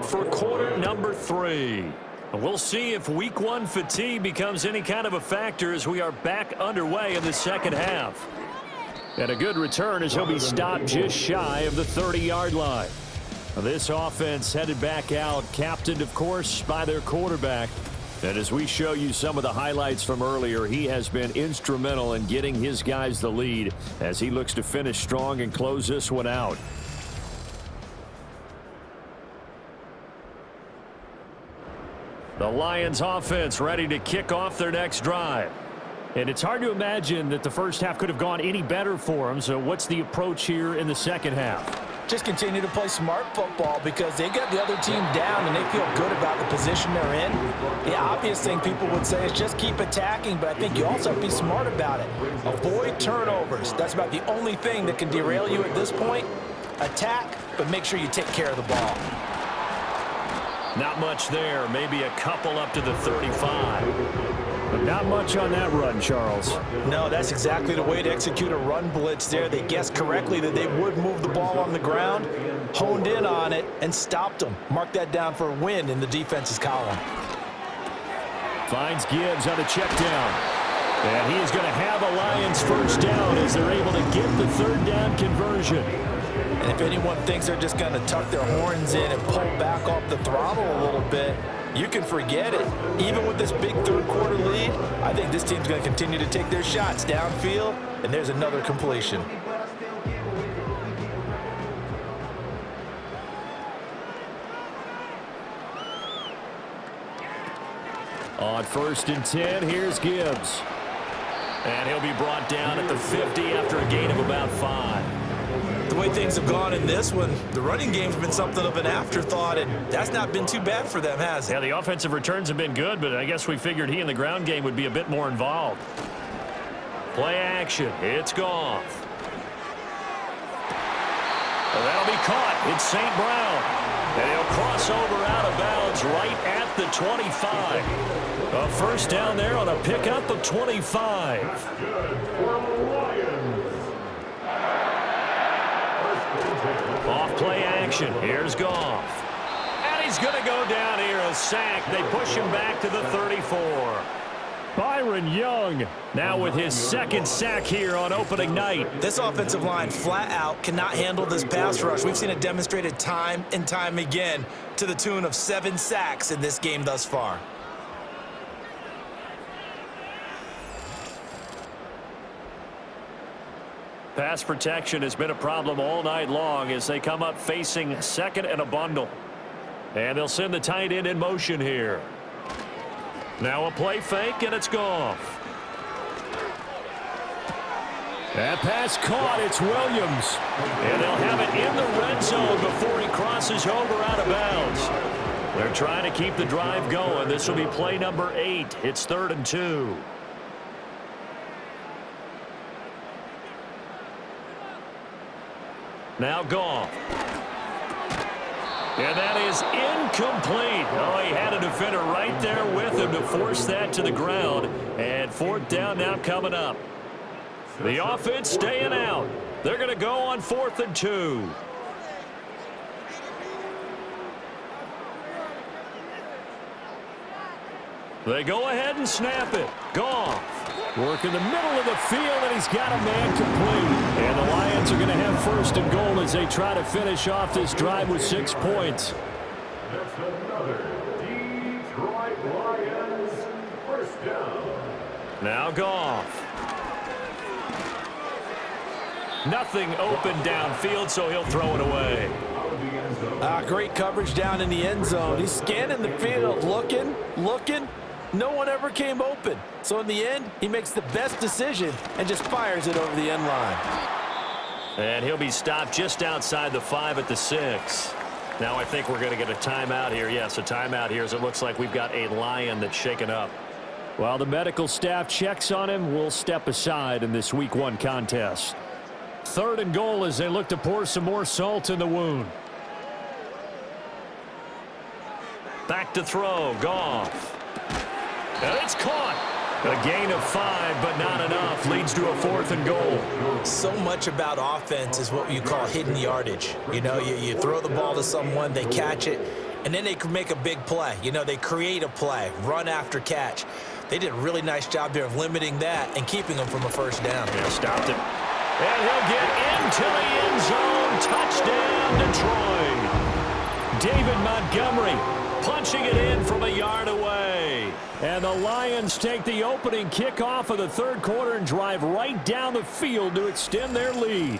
for quarter number 3. We'll see if week 1 fatigue becomes any kind of a factor as we are back underway in the second half. And a good return as he'll be stopped just shy of the 30-yard line. This offense headed back out, captained, of course, by their quarterback. And as we show you some of the highlights from earlier, he has been instrumental in getting his guys the lead as he looks to finish strong and close this one out. The Lions offense ready to kick off their next drive. And it's hard to imagine that the first half could have gone any better for them. So what's the approach here in the second half? Just continue to play smart football because they got the other team down and they feel good about the position they're in. The obvious thing people would say is just keep attacking, but I think you also have to be smart about it. Avoid turnovers. That's about the only thing that can derail you at this point. Attack, but make sure you take care of the ball. Not much there. Maybe a couple up to the 35. But not much on that run, Charles. No, that's exactly the way to execute a run blitz there. They guessed correctly that they would move the ball on the ground, honed in on it, and stopped them. Mark that down for a win in the defense's column. Finds Gibbs on a check down. And he is going to have a Lions first down as they're able to get the third down conversion. And if anyone thinks they're just going to tuck their horns in and pull back off the throttle a little bit, you can forget it. Even with this big third-quarter lead, I think this team's going to continue to take their shots downfield, and there's another completion. On 1st and 10, here's Gibbs. And he'll be brought down at the 50 after a gain of about 5. The way things have gone in this one, the running game's been something of an afterthought, and that's not been too bad for them, has it? Yeah, the offensive returns have been good, but I guess we figured he in the ground game would be a bit more involved. Play action. It's Goff. Well, that'll be caught. It's St. Brown. And he'll cross over out of bounds right at the 25. A first down there on a pickup of 25. Off play action. Here's Goff. And he's going to go down here, a sack. They push him back to the 34. Byron Young now with his second sack here on opening night. This offensive line flat out cannot handle this pass rush. We've seen it demonstrated time and time again to the tune of 7 sacks in this game thus far. Pass protection has been a problem all night long as they come up facing second and a bundle. And they'll send the tight end in motion here. Now a play fake, and it's Goff. That pass caught. It's Williams. And they'll have it in the red zone before he crosses over out of bounds. They're trying to keep the drive going. This will be play number 8. It's 3rd and 2. Now Goff. And that is incomplete. Oh, he had a defender right there with him to force that to the ground. And 4th down now coming up. The offense staying out. They're going to go on 4th and 2. They go ahead and snap it. Goff. Work in the middle of the field, and he's got a man complete. And the Lions are going to have 1st and goal as they try to finish off this drive with 6 points. That's another Detroit Lions first down. Now Goff. Nothing open downfield, so he'll throw it away. Great coverage down in the end zone. He's scanning the field, looking. No one ever came open. So in the end, he makes the best decision and just fires it over the end line. And he'll be stopped just outside the 5 at the 6. Now I think we're going to get a timeout here. Yes, a timeout here as it looks like we've got a Lion that's shaken up. While the medical staff checks on him, we'll step aside in this Week 1 contest. 3rd and goal as they look to pour some more salt in the wound. Back to throw. Goff. And it's caught. A gain of 5, but not enough. Leads to a 4th and goal. So much about offense is what you call hidden yardage. You know, you throw the ball to someone, they catch it, and then they can make a big play. You know, they create a play, run after catch. They did a really nice job there of limiting that and keeping them from a first down. Yeah, stopped it. And he'll get into the end zone. Touchdown, Detroit. David Montgomery punching it in from a yard away. And the Lions take the opening kickoff of the third quarter and drive right down the field to extend their lead.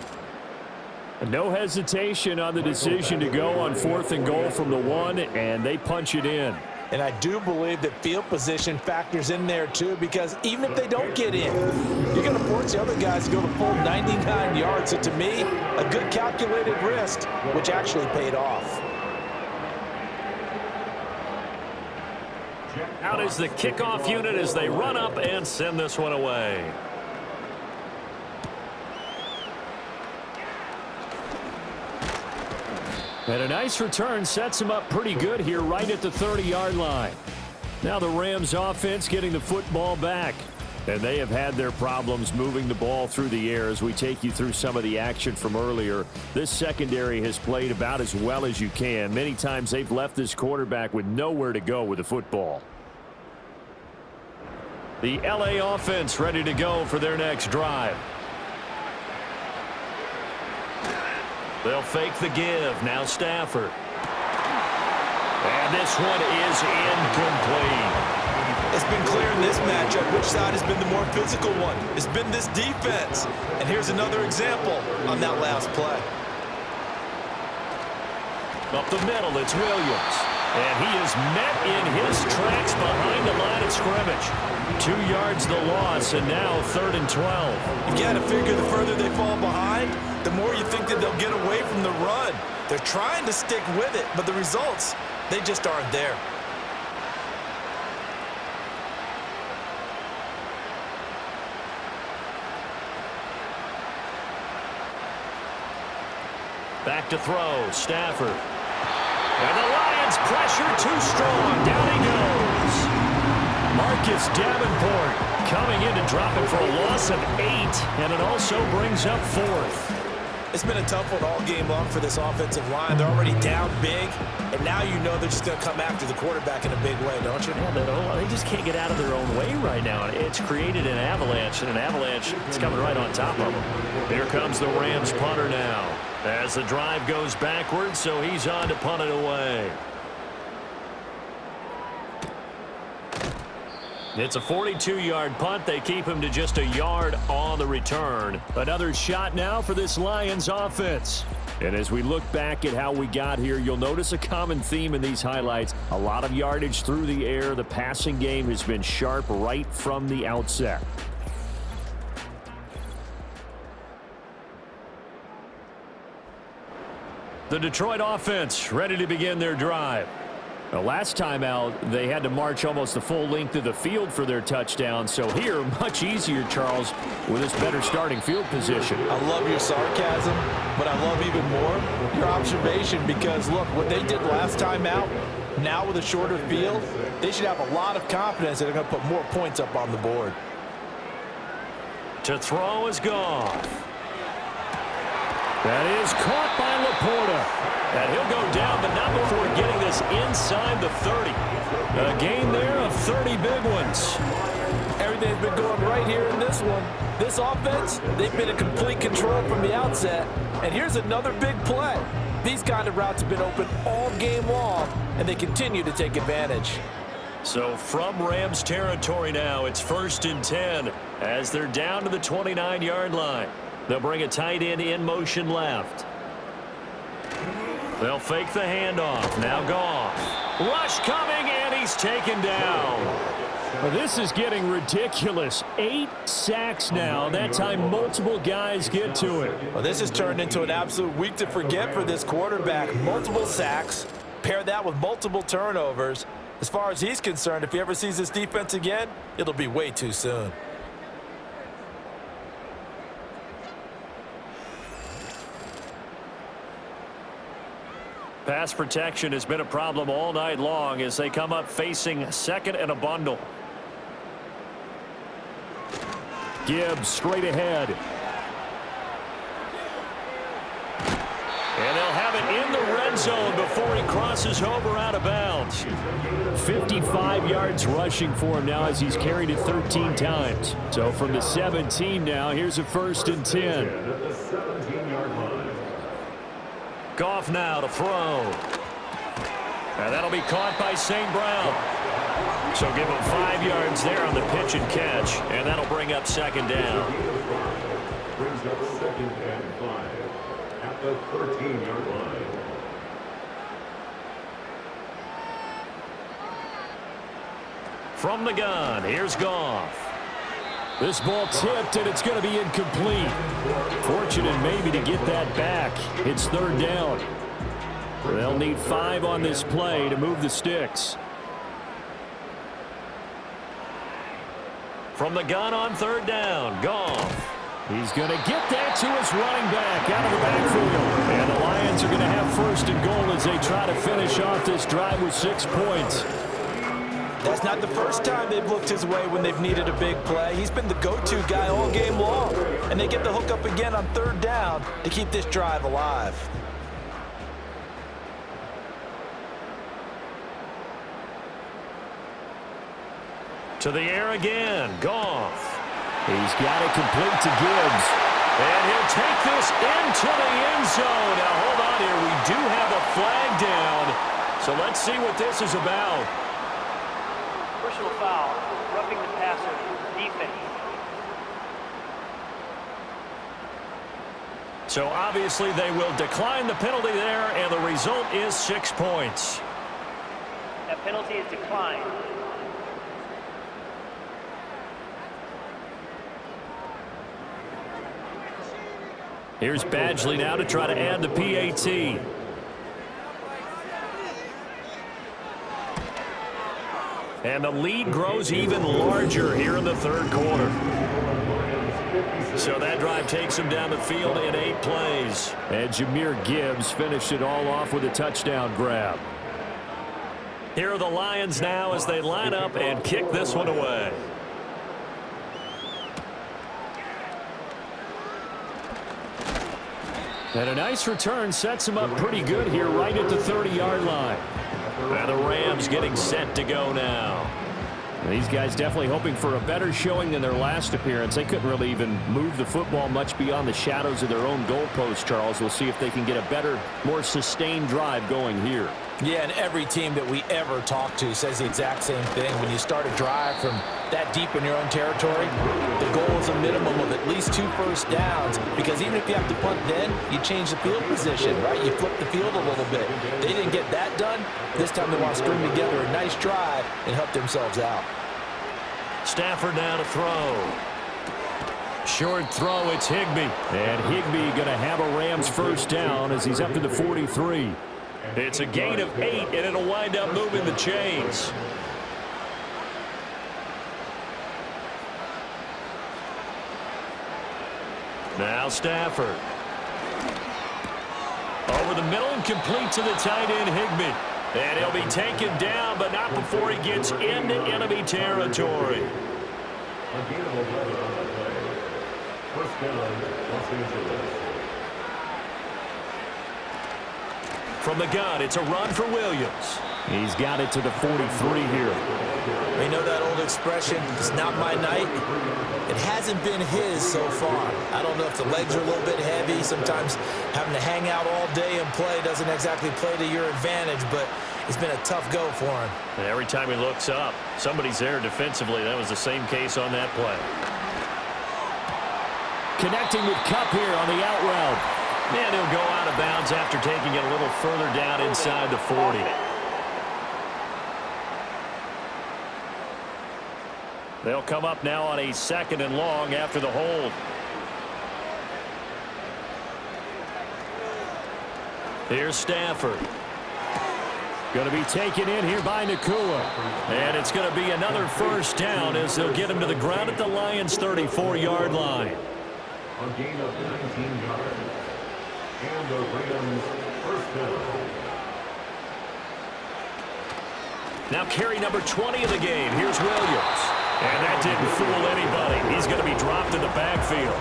No hesitation on the decision to go on 4th and goal from the 1, and they punch it in. And I do believe that field position factors in there too, because even if they don't get in, you're going to force the other guys to go the full 99 yards. So to me, a good calculated risk, which actually paid off. Out is the kickoff unit as they run up and send this one away. And a nice return sets him up pretty good here right at the 30-yard line. Now the Rams offense getting the football back. And they have had their problems moving the ball through the air as we take you through some of the action from earlier. This secondary has played about as well as you can. Many times they've left this quarterback with nowhere to go with the football. The LA offense ready to go for their next drive. They'll fake the give. Now Stafford. And this one is incomplete. It's been clear in this matchup which side has been the more physical one. It's been this defense. And here's another example on that last play. Up the middle, it's Williams. And he is met in his tracks behind the line of scrimmage. 2 yards the loss, and now 3rd and 12. You got to figure the further they fall behind, the more you think that they'll get away from the run. They're trying to stick with it, but the results, they just aren't there. Back to throw, Stafford. And the Lions pressure too strong. Down he goes. Marcus Davenport coming in to drop it for a loss of 8, and it also brings up 4th. It's been a tough one all game long for this offensive line. They're already down big, and now you know they're just going to come after the quarterback in a big way, don't you? Yeah, they just can't get out of their own way right now. It's created an avalanche, and an avalanche is coming right on top of them. Here comes the Rams punter now as the drive goes backwards, so he's on to punt it away. It's a 42-yard punt. They keep him to just a yard on the return. Another shot now for this Lions offense. And as we look back at how we got here, you'll notice a common theme in these highlights. A lot of yardage through the air. The passing game has been sharp right from the outset. The Detroit offense ready to begin their drive. The last time out, they had to march almost the full length of the field for their touchdown. So here, much easier, Charles, with this better starting field position. I love your sarcasm, but I love even more your observation because, look, what they did last time out, now with a shorter field, they should have a lot of confidence that they're going to put more points up on the board. To throw is gone. That is caught by Laporta. And he'll go down, but not before getting this inside the 30. A gain there of 30 big ones. Everything's been going right here in this one. This offense, they've been in complete control from the outset. And here's another big play. These kind of routes have been open all game long, and they continue to take advantage. So from Rams territory now, it's 1st and 10 as they're down to the 29-yard line. They'll bring a tight end in motion left. They'll fake the handoff. Now Goff. Rush coming, and he's taken down. Well, this is getting ridiculous. 8 sacks now. That time multiple guys get to it. Well, this has turned into an absolute week to forget for this quarterback. Multiple sacks. Pair that with multiple turnovers. As far as he's concerned, if he ever sees this defense again, it'll be way too soon. Pass protection has been a problem all night long as they come up facing 2nd and a bundle. Gibbs straight ahead. And they'll have it in the red end zone before he crosses over out of bounds. 55 yards rushing for him now as he's carried it 13 times. So from the 17 now, here's a 1st and 10. Goff now to throw. And that'll be caught by St. Brown. So give him 5 yards there on the pitch and catch, and that'll bring up 2nd down. Brings up 2nd and 5 at the 13-yard line. From the gun, here's Goff. This ball tipped, and it's going to be incomplete. Fortunate maybe to get that back. It's 3rd down. They'll need 5 on this play to move the sticks. From the gun on 3rd down, Goff. He's going to get that to his running back out of the backfield. And the Lions are going to have 1st and goal as they try to finish off this drive with 6 points. That's not the first time they've looked his way when they've needed a big play. He's been the go-to guy all game long. And they get the hook up again on 3rd down to keep this drive alive. To the air again, Goff. He's got it complete to Gibbs. And he'll take this into the end zone. Now, hold on here. We do have a flag down. So let's see what this is about. Personal foul, roughing the passer, defense. So obviously they will decline the penalty there, and the result is 6 points. That penalty is declined. Here's Badgley now to try to add the PAT. And the lead grows even larger here in the 3rd quarter. So that drive takes him down the field in 8 plays. And Jahmyr Gibbs finished it all off with a touchdown grab. Here are the Lions now as they line up and kick this one away. And a nice return sets him up pretty good here right at the 30-yard line. And the Rams getting set to go now. These guys definitely hoping for a better showing than their last appearance. They couldn't really even move the football much beyond the shadows of their own goalpost, Charles. We'll see if they can get a better, more sustained drive going here. Yeah, and every team that we ever talk to says the exact same thing. When you start a drive from that deep in your own territory, the goal is a minimum of at least 2 first downs, because even if you have to punt then, you change the field position, right? You flip the field a little bit. They didn't get that done. This time they want to string together a nice drive and help themselves out. Stafford now to throw. Short throw, it's Higbee. And Higbee going to have a Rams 1st down as he's up to the 43. It's a gain of 8, and it'll wind up moving the chains. Now Stafford. Over the middle and complete to the tight end, Higbee. And he'll be taken down, but not before he gets into enemy territory. From the gun, it's a run for Williams. He's got it to the 43 here. You know that old expression, it's not my night? It hasn't been his so far. I don't know if the legs are a little bit heavy. Sometimes having to hang out all day and play doesn't exactly play to your advantage, but it's been a tough go for him. And every time he looks up, somebody's there defensively. That was the same case on that play. Connecting with Kupp here on the out route. And he'll go out of bounds after taking it a little further down inside the 40. They'll come up now on a 2nd and long after the hold. Here's Stafford. Going to be taken in here by Nakua. And it's going to be another 1st down as they'll get him to the ground at the Lions' 34-yard line. A gain of 19 yards. And the Rams 1st down. Now carry number 20 of the game. Here's Williams. And that didn't fool anybody. He's going to be dropped in the backfield.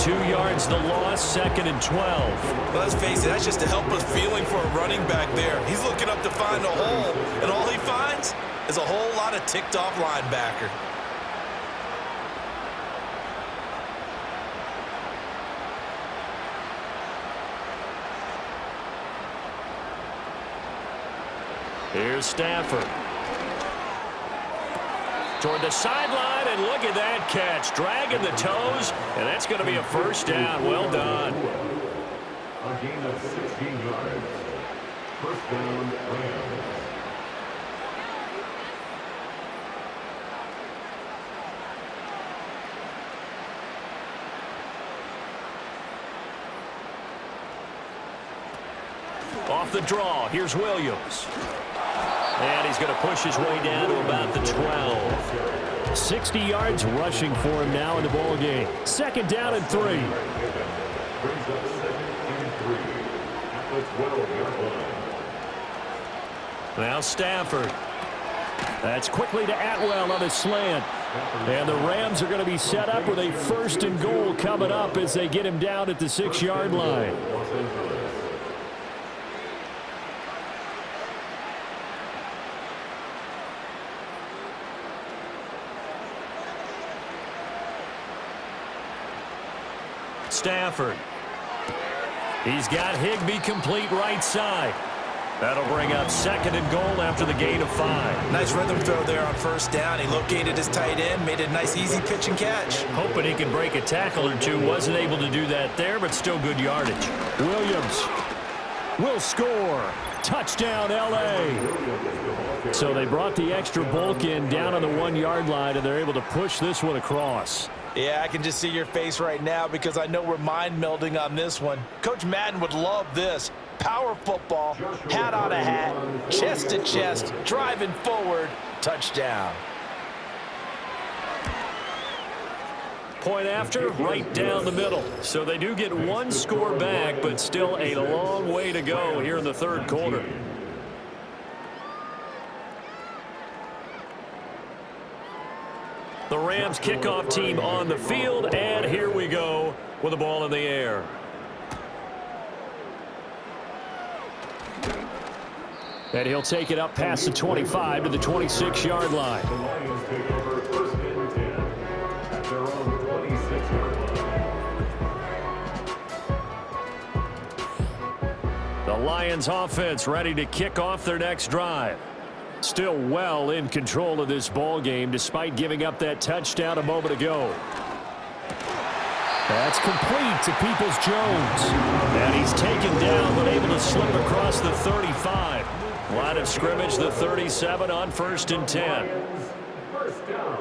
2 yards the loss, 2nd and 12. Well, let's face it, that's just a helpless feeling for a running back there. He's looking up to find a hole, and all he finds is a whole lot of ticked-off linebacker. Here's Stafford. Toward the sideline, and look at that catch. Dragging the toes, and that's going to be a first down. Well done. A gain of 16 yards. First down, Rams. Off the draw, here's Williams. And he's going to push his way down to about the 12. 60 yards rushing for him now in the ball game. 2nd down and 3. Brings up 2nd and 3 at the 12-yard line. Now Stafford. That's quickly to Atwell on a slant. And the Rams are going to be set up with a 1st and goal coming up as they get him down at the 6-yard line. Stafford. He's got Higbee complete right side. That'll bring up 2nd and goal after the gain of 5. Nice rhythm throw there on 1st down. He located his tight end, made a nice easy pitch and catch. Hoping he can break a tackle or two. Wasn't able to do that there, but still good yardage. Williams will score. Touchdown, L.A. So they brought the extra bulk in down on the 1-yard line, and they're able to push this one across. Yeah, I can just see your face right now because I know we're mind melding on this one. Coach Madden would love this. Power football, hat on a hat, chest to chest, driving forward, touchdown. Point after, right down the middle. So they do get 1 score back, but still a long way to go here in the 3rd quarter. The Rams kickoff team on the field, and here we go with the ball in the air. And he'll take it up past the 25 to the 26-yard line. The Lions take over 1st and 10 at their own 26-yard line. The Lions offense ready to kick off their next drive. Still well in control of this ball game despite giving up that touchdown a moment ago. That's complete to Peoples-Jones. And he's taken down but able to slip across the 35. Line of scrimmage, the 37 on 1st and 10. First down.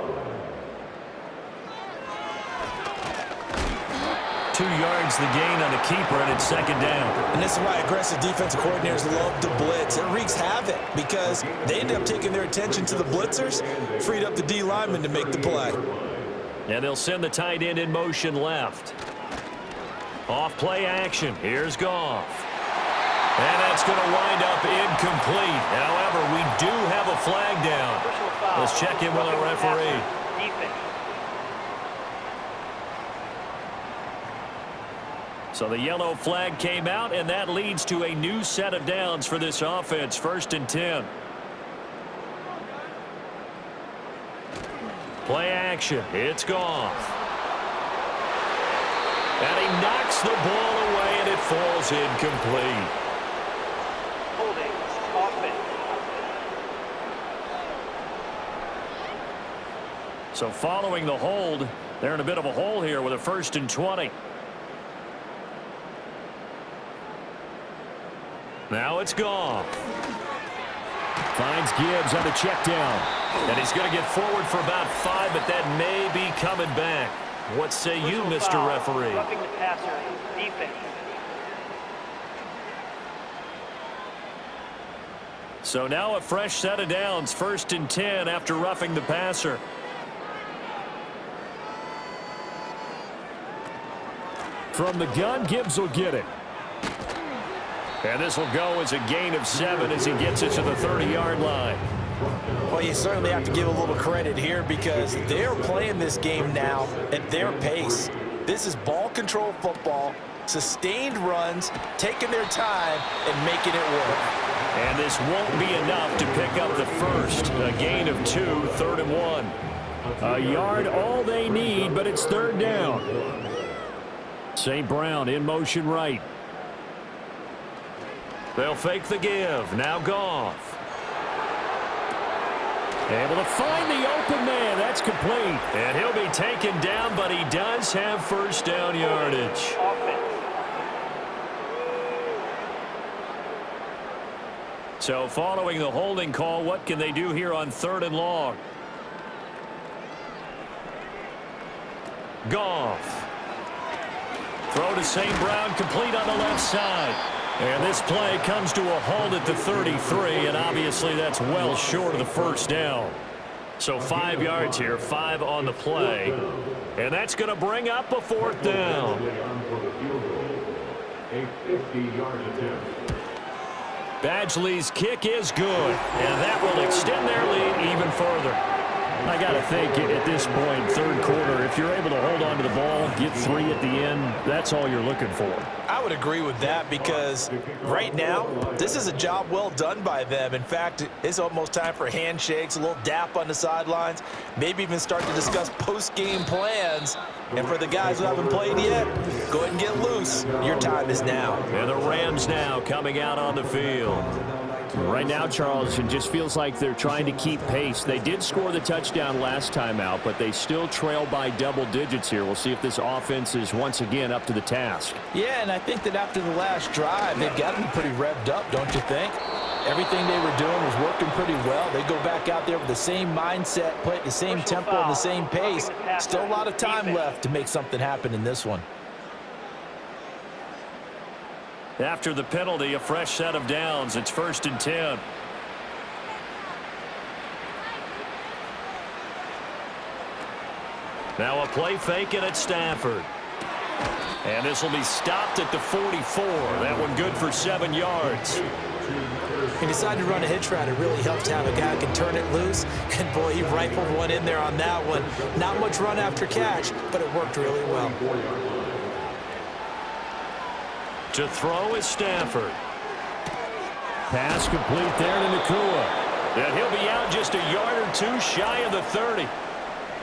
2 yards the gain on the keeper, and it's 2nd down. And this is why aggressive defensive coordinators love to blitz. It wreaks havoc because they end up taking their attention to the blitzers, freed up the D lineman to make the play. And they'll send the tight end in motion left. Off play action. Here's Goff. And that's going to wind up incomplete. However, we do have a flag down. Let's check in with our referee. So the yellow flag came out, and that leads to a new set of downs for this offense. 1st and 10. Play action. It's Goff. And he knocks the ball away, and it falls incomplete. Holding offense. So following the hold, they're in a bit of a hole here with a 1st and 20. Now it's Goff. Finds Gibbs on the check down. And he's going to get forward for about 5, but that may be coming back. What say you, Mr. Referee? Roughing the passer, defense. So now a fresh set of downs, 1st and 10 after roughing the passer. From the gun, Gibbs will get it. And this will go as a gain of 7 as he gets it to the 30-yard line. Well, you certainly have to give a little credit here because they're playing this game now at their pace. This is ball control football, sustained runs, taking their time, and making it work. And this won't be enough to pick up the first. A gain of 2, 3rd and 1. A yard all they need, but it's 3rd down. St. Brown in motion right. They'll fake the give. Now Goff. Able to find the open man. That's complete. And he'll be taken down, but he does have first down yardage. So following the holding call, what can they do here on 3rd and long? Goff. Throw to St. Brown, complete on the left side. And this play comes to a halt at the 33, and obviously that's well short of the first down. So 5 yards here, 5 on the play. And that's going to bring up a 4th down. A 50-yard attempt. Badgley's kick is good, and that will extend their lead even further. I got to think at this point, 3rd quarter, if you're able to hold on to the ball, get 3 at the end, that's all you're looking for. I would agree with that because right now, this is a job well done by them. In fact, it's almost time for handshakes, a little dap on the sidelines, maybe even start to discuss post-game plans. And for the guys who haven't played yet, go ahead and get loose. Your time is now. And the Rams now coming out on the field. Right now, Charles, it just feels like they're trying to keep pace. They did score the touchdown last time out, but they still trail by double digits here. We'll see if this offense is once again up to the task. Yeah, and I think that after the last drive, they've got to be pretty revved up, don't you think? Everything they were doing was working pretty well. They go back out there with the same mindset, play at the same tempo and the same pace. Still a lot of time left to make something happen in this one. After the penalty, a fresh set of downs. It's 1st and 10. Now a play fake and it's Stafford. And this will be stopped at the 44. That one good for 7 yards. He decided to run a hitch route. It really helps to have a guy who can turn it loose. And, boy, he rifled one in there on that one. Not much run after catch, but it worked really well. To throw is Stafford. Pass complete there to Nakua. And he'll be out just a yard or 2 shy of the 30.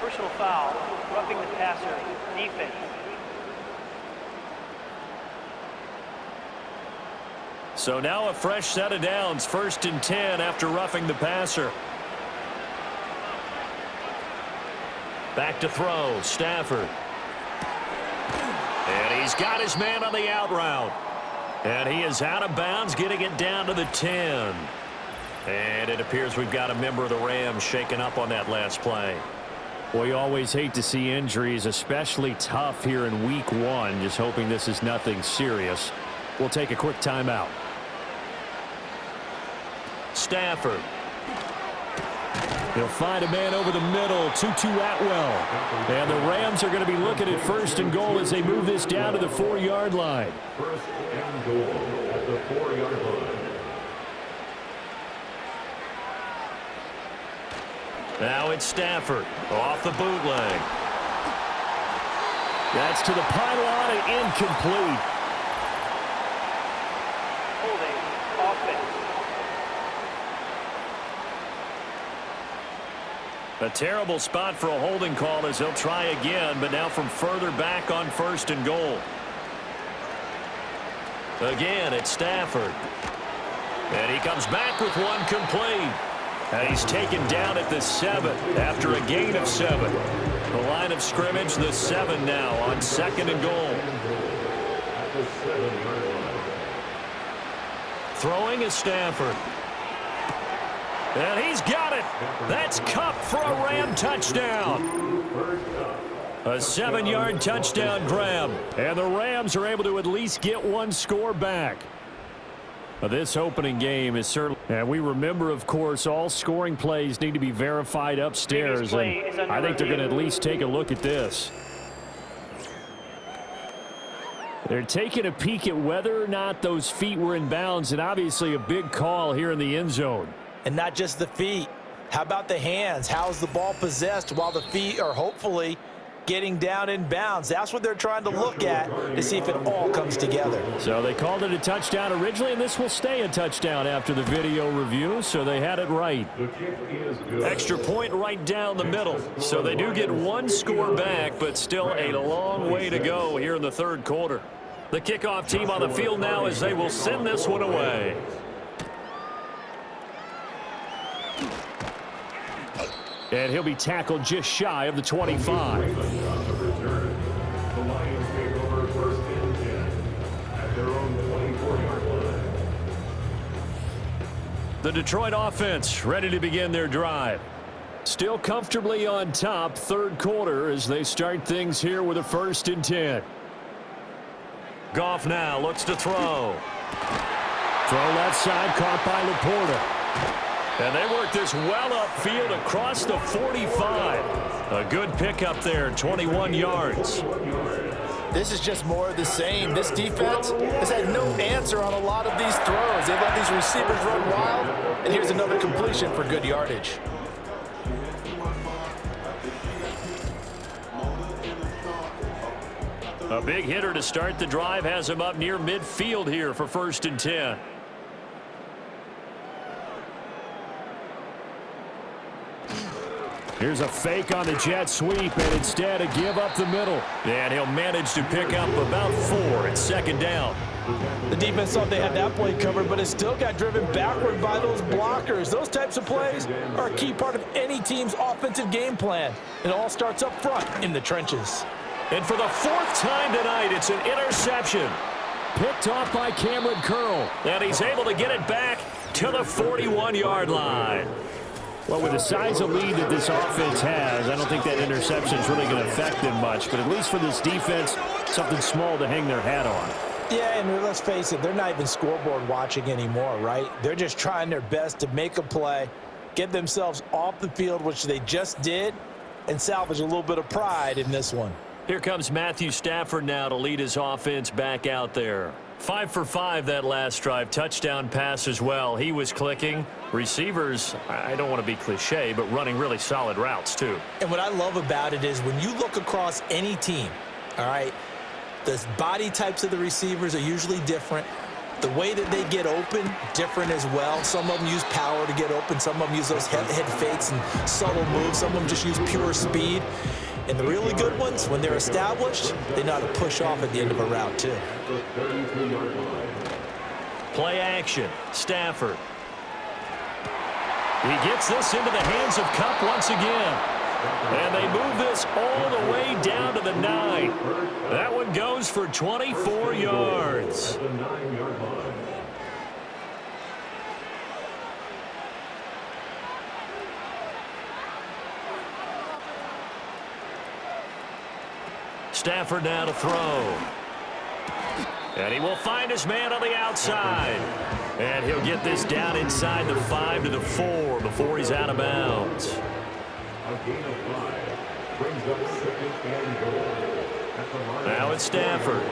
Personal foul, roughing the passer, defense. So now a fresh set of downs, 1st and 10 after roughing the passer. Back to throw, Stafford. And he's got his man on the out route. And he is out of bounds, getting it down to the 10. And it appears we've got a member of the Rams shaken up on that last play. Well, you always hate to see injuries, especially tough here in week 1. Just hoping this is nothing serious. We'll take a quick timeout. Stafford. He'll find a man over the middle, Tutu Atwell. And the Rams are going to be looking at 1st and goal as they move this down to the 4-yard line. 1st and goal at the 4-yard line. Now it's Stafford off the bootleg. That's to the pylon and incomplete. Holding, offense. A terrible spot for a holding call as they'll try again, but now from further back on 1st and goal. Again, it's Stafford. And he comes back with one complete. And he's taken down at the 7 after a gain of 7. The line of scrimmage, the 7 now on 2nd and goal. At the 7-yard line. Throwing is Stafford. And he's got it. That's Kupp for a Ram touchdown. A 7-yard touchdown grab. And the Rams are able to at least get one score back. This opening game is certainly, and we remember, of course, all scoring plays need to be verified upstairs, and I think they're going to at least take a look at this. They're taking a peek at whether or not those feet were in bounds, and obviously a big call here in the end zone. And not just the feet. How about the hands? How's the ball possessed while the feet are hopefully getting down in bounds? That's what they're trying to look at to see if it all comes together. So they called it a touchdown originally, and this will stay a touchdown after the video review, so they had it right. Extra point right down the middle. So they do get one score back, but still a long way to go here in the third quarter. The kickoff team on the field now as they will send this one away. And he'll be tackled just shy of the 25. On the return, the Lions take over first and 10 at their own 24-yard line. The Detroit offense ready to begin their drive. Still comfortably on top, third quarter, as they start things here with a 1st and 10. Goff now looks to throw. Throw left side, caught by Laporta. And they work this well upfield across the 45. A good pickup there, 21 yards. This is just more of the same. This defense has had no answer on a lot of these throws. They've let these receivers run wild, and here's another completion for good yardage. A big hitter to start the drive has him up near midfield here for 1st and 10. Here's a fake on the jet sweep, and instead a give up the middle. And he'll manage to pick up about 4 at 2nd down. The defense thought they had that play covered, but it still got driven backward by those blockers. Those types of plays are a key part of any team's offensive game plan. It all starts up front in the trenches. And for the 4th time tonight, it's an interception. Picked off by Cameron Curl. And he's able to get it back to the 41-yard line. Well, with the size of lead that this offense has, I don't think that interception is really going to affect them much. But at least for this defense, something small to hang their hat on. Yeah, and let's face it, they're not even scoreboard watching anymore, right? They're just trying their best to make a play, get themselves off the field, which they just did, and salvage a little bit of pride in this one. Here comes Matthew Stafford now to lead his offense back out there. 5 for 5 that last drive. Touchdown pass as well. He was clicking. Receivers, I don't want to be cliche, but running really solid routes too. And what I love about it is when you look across any team, all right, the body types of the receivers are usually different. The way that they get open, different as well. Some of them use power to get open. Some of them use those head fakes and subtle moves. Some of them just use pure speed. And the really good ones, when they're established, they know how to push off at the end of a route, too. Play action. Stafford. He gets this into the hands of Kupp once again. And they move this all the way down to the 9. That one goes for 24 yards. Stafford now to throw. And he will find his man on the outside. And he'll get this down inside the 5 to the 4 before he's out of bounds. A gain of 5 brings up 2nd and goal. Now it's Stafford.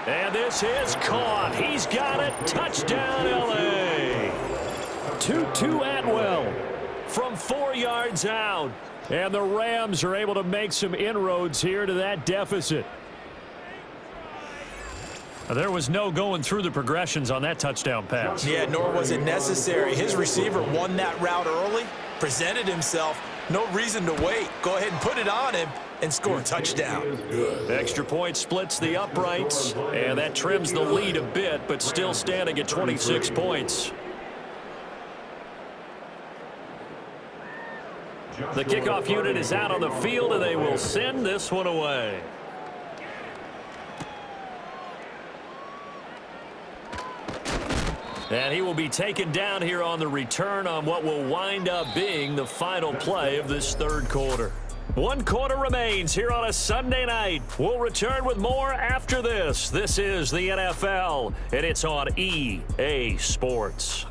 And this is caught. He's got it. Touchdown, L.A. Tutu Atwell From 4 yards out. And the Rams are able to make some inroads here to that deficit. There was no going through the progressions on that touchdown pass. Yeah, nor was it necessary. His receiver won that route early, presented himself. No reason to wait. Go ahead and put it on him and score a touchdown. Extra point splits the uprights, and that trims the lead a bit, but still standing at 26 points. The kickoff unit is out on the field, and they will send this one away. And he will be taken down here on the return on what will wind up being the final play of this third quarter. 1 quarter remains here on a Sunday night. We'll return with more after this. This is the NFL, and it's on EA Sports.